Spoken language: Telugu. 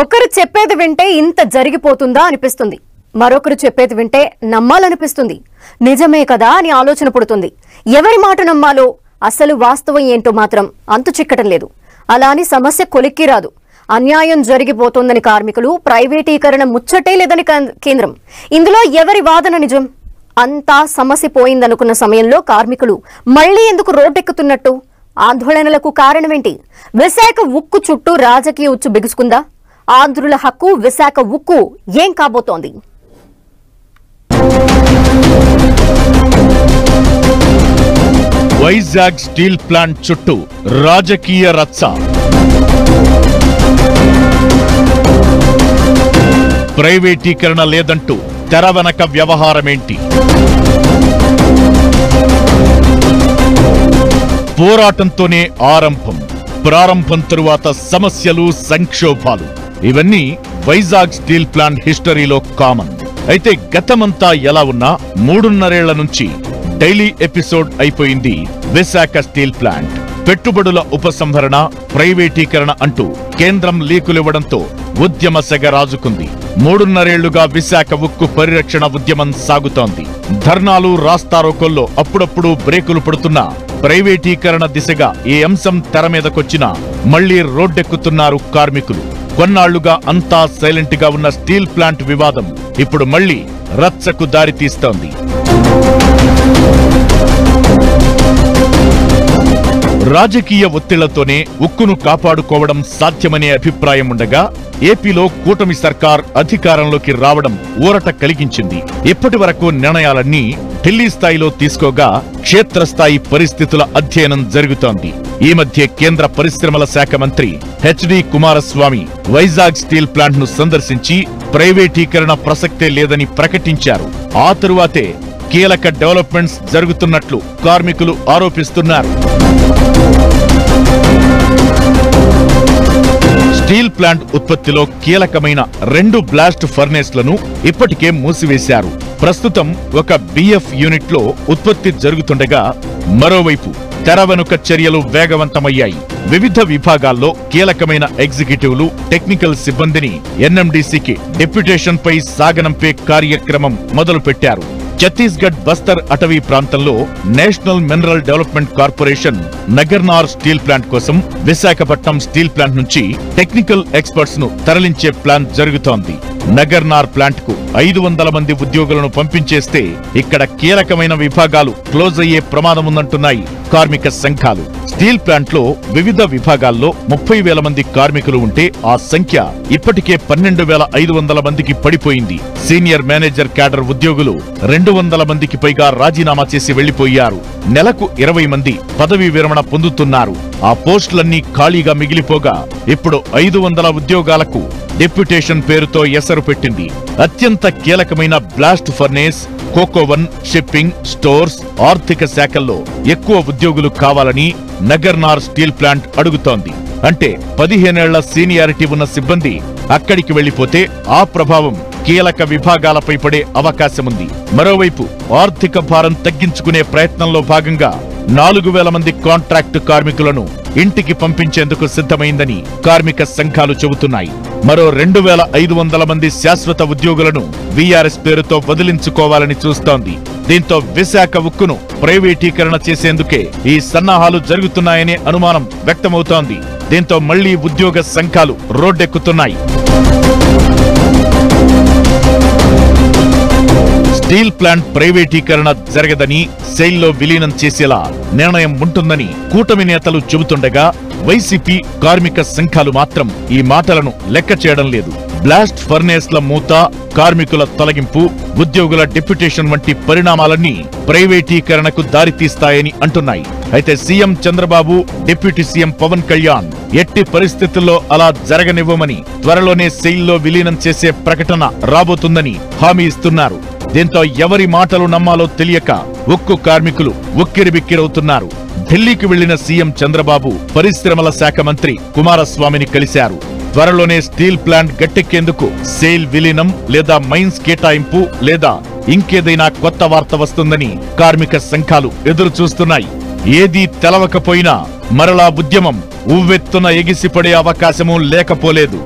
ఒకరు చెప్పేది వింటే ఇంత జరిగిపోతుందా అనిపిస్తుంది. మరొకరు చెప్పేది వింటే నమ్మాలనిపిస్తుంది. నిజమే కదా అని ఆలోచన పుడుతుంది. ఎవరి మాట నమ్మాలో అసలు వాస్తవం ఏంటో మాత్రం అంతు చిక్కటం లేదు. అలా అని సమస్య కొలిక్కి రాదు. అన్యాయం జరిగిపోతుందని కార్మికులు, ప్రైవేటీకరణ ముచ్చటే లేదని కేంద్రం. ఇందులో ఎవరి వాదన నిజం? అంతా సమస్య పోయిందనుకున్న సమయంలో కార్మికులు మళ్లీ ఎందుకు రోడ్డెక్కుతున్నట్టు? ఆందోళనలకు కారణమేంటి? విశాఖ ఉక్కు చుట్టూ రాజకీయ ఉచ్చు బిగుసుకుందా? ఆంధ్రుల హక్కు విశాఖ ఉక్కు ఏం కాబోతోంది? వైజాగ్ స్టీల్ ప్లాంట్ చుట్టూ రాజకీయ రచ్చ. ప్రైవేటీకరణ లేదంటూ తెర వెనక వ్యవహారమేంటి? పోరాటంతోనే ఆరంభం, ప్రారంభం తరువాత సమస్యలు, సంక్షోభాలు. ఇవన్నీ వైజాగ్ స్టీల్ ప్లాంట్ హిస్టరీలో కామన్. అయితే గతమంతా ఎలా ఉన్నా 3.5 ఏళ్ల నుంచి డైలీ ఎపిసోడ్ అయిపోయింది విశాఖ స్టీల్ ప్లాంట్. పెట్టుబడుల ఉపసంహరణ, ప్రైవేటీకరణ అంటూ కేంద్రం లీకులివ్వడంతో ఉద్యమ సెగ రాజుకుంది. 3.5 ఏళ్లుగా విశాఖ ఉక్కు పరిరక్షణ ఉద్యమం సాగుతోంది. ధర్నాలు, రాస్తారోకోల్లో అప్పుడప్పుడు బ్రేకులు పడుతున్నా ప్రైవేటీకరణ దిశగా ఈ అంశం తెర మీదకొచ్చినా మళ్లీ రోడ్డెక్కుతున్నారు కార్మికులు. కొన్నాళ్లుగా అంతా సైలెంట్ గా ఉన్న స్టీల్ ప్లాంట్ వివాదం ఇప్పుడు మళ్లీ రచ్చకు దారితీస్తోంది. రాజకీయ ఒత్తిళ్లతోనే ఉక్కును కాపాడుకోవడం సాధ్యమనే అభిప్రాయం ఉండగా ఏపీలో కూటమి సర్కార్ అధికారంలోకి రావడం ఊరట కలిగించింది. ఇప్పటి వరకు నిర్ణయాలన్నీ ఢిల్లీ స్థాయిలో తీసుకోగా క్షేత్రస్థాయి పరిస్థితుల అధ్యయనం జరుగుతోంది. ఈ మధ్య కేంద్ర పరిశ్రమల శాఖ మంత్రి HD Kumaraswamy Vizag steel plant ను సందర్శించి ప్రైవేటీకరణ ప్రసక్తే లేదని ప్రకటించారు. ఆ తరువాతే కీలక డెవలప్మెంట్స్ జరుగుతున్నట్లు కార్మికులు ఆరోపిస్తున్నారు. స్టీల్ ప్లాంట్ ఉత్పత్తిలో కీలకమైన 2 బ్లాస్ట్ ఫర్నేస్లను ఇప్పటికే మూసివేశారు. ప్రస్తుతం ఒక బిఎఫ్ యూనిట్ లో ఉత్పత్తి జరుగుతుండగా మరోవైపు తెర వెనుక చర్యలు వేగవంతమయ్యాయి. వివిధ విభాగాల్లో కీలకమైన ఎగ్జిక్యూటివ్లు, టెక్నికల్ సిబ్బందిని ఎన్ఎండిసికి డెప్యుటేషన్ పై సాగనంపే కార్యక్రమం మొదలుపెట్టారు. ఛత్తీస్గఢ్ బస్తర్ అటవీ ప్రాంతంలో national mineral development corporation Nagarnar steel plant కోసం విశాఖపట్నం స్టీల్ ప్లాంట్ నుంచి టెక్నికల్ ఎక్స్పర్ట్స్ ను తరలించే ప్లాన్ జరుగుతోంది. నగర్నార్ ప్లాంట్ కు 500 మంది ఉద్యోగులను పంపించేస్తే ఇక్కడ కీలకమైన విభాగాలు క్లోజ్ అయ్యే ప్రమాదముందంటున్నాయి కార్మిక సంఘాలు. స్టీల్ ప్లాంట్ లో వివిధ విభాగాల్లో 30,000 మంది కార్మికులు ఉంటే ఆ సంఖ్య ఇప్పటికే 12,500 మందికి పడిపోయింది. సీనియర్ మేనేజర్ క్యాడర్ ఉద్యోగులు 200 మందికి పైగా రాజీనామా చేసి వెళ్లిపోయారు. నెలకు 20 మంది పదవీ విరమణ పొందుతున్నారు. ఆ పోస్టులన్నీ ఖాళీగా మిగిలిపోగా ఇప్పుడు 500 ఉద్యోగాలకు డెప్యుటేషన్ పేరుతో ఎసరు పెట్టింది. అత్యంత కీలకమైన బ్లాస్ట్ ఫర్నేస్, కోకోవన్, షిప్పింగ్, స్టోర్స్, ఆర్థిక శాఖల్లో ఎక్కువ ఉద్యోగులు కావాలని నగర్నార్ స్టీల్ ప్లాంట్ అడుగుతోంది. అంటే 15 ఏళ్ల సీనియారిటీ ఉన్న సిబ్బంది అక్కడికి వెళ్లిపోతే ఆ ప్రభావం కీలక విభాగాలపై పడే అవకాశముంది. మరోవైపు ఆర్థిక భారం తగ్గించుకునే ప్రయత్నంలో భాగంగా 4,000 మంది కాంట్రాక్టు కార్మికులను ఇంటికి పంపించేందుకు సిద్ధమైందని కార్మిక సంఘాలు చెబుతున్నాయి. మరో 2,500 మంది శాశ్వత ఉద్యోగులను వీఆర్ఎస్ పేరుతో వదిలించుకోవాలని చూస్తోంది. దీంతో విశాఖ ఉక్కును ప్రైవేటీకరణ చేసేందుకే ఈ సన్నాహాలు జరుగుతున్నాయనే అనుమానం వ్యక్తమవుతోంది. దీంతో మళ్లీ ఉద్యోగ సంఘాలు రోడ్డెక్కుతున్నాయి. స్టీల్ ప్లాంట్ ప్రైవేటీకరణ జరగదని, సెయిల్లో విలీనం చేసేలా నిర్ణయం ఉంటుందని కూటమి నేతలు చెబుతుండగా వైసీపీ, కార్మిక సంఘాలు మాత్రం ఈ మాటలను లెక్క చేయడం లేదు. బ్లాస్ట్ ఫర్నేస్ల మూత, కార్మికుల తొలగింపు, ఉద్యోగుల డెప్యుటేషన్ వంటి పరిణామాలన్నీ ప్రైవేటీకరణకు దారితీస్తాయని అంటున్నాయి. అయితే CM Chandrababu, deputy CM Pawan Kalyan ఎట్టి పరిస్థితుల్లో అలా జరగనివ్వమని, త్వరలోనే సెయిల్లో విలీనం చేసే ప్రకటన రాబోతుందని హామీ ఇస్తున్నారు. దీంతో ఎవరి మాటలు నమ్మాలో తెలియక ఉక్కు కార్మికులు ఉక్కిరిబిక్కిరవుతున్నారు. ఢిల్లీకి వెళ్లిన సీఎం చంద్రబాబు పరిశ్రమల శాఖ మంత్రి కుమారస్వామిని కలిశారు. త్వరలోనే స్టీల్ ప్లాంట్ గట్టెక్కేందుకు సెయిల్ విలీనం లేదా మైన్స్ కేటాయింపు లేదా ఇంకేదైనా కొత్త వార్త వస్తుందని కార్మిక సంఘాలు ఎదురు చూస్తున్నాయి. ఏదీ తెలవకపోయినా మరలా ఉద్యమం ఉవ్వెత్తున ఎగిసిపడే అవకాశమూ లేకపోలేదు.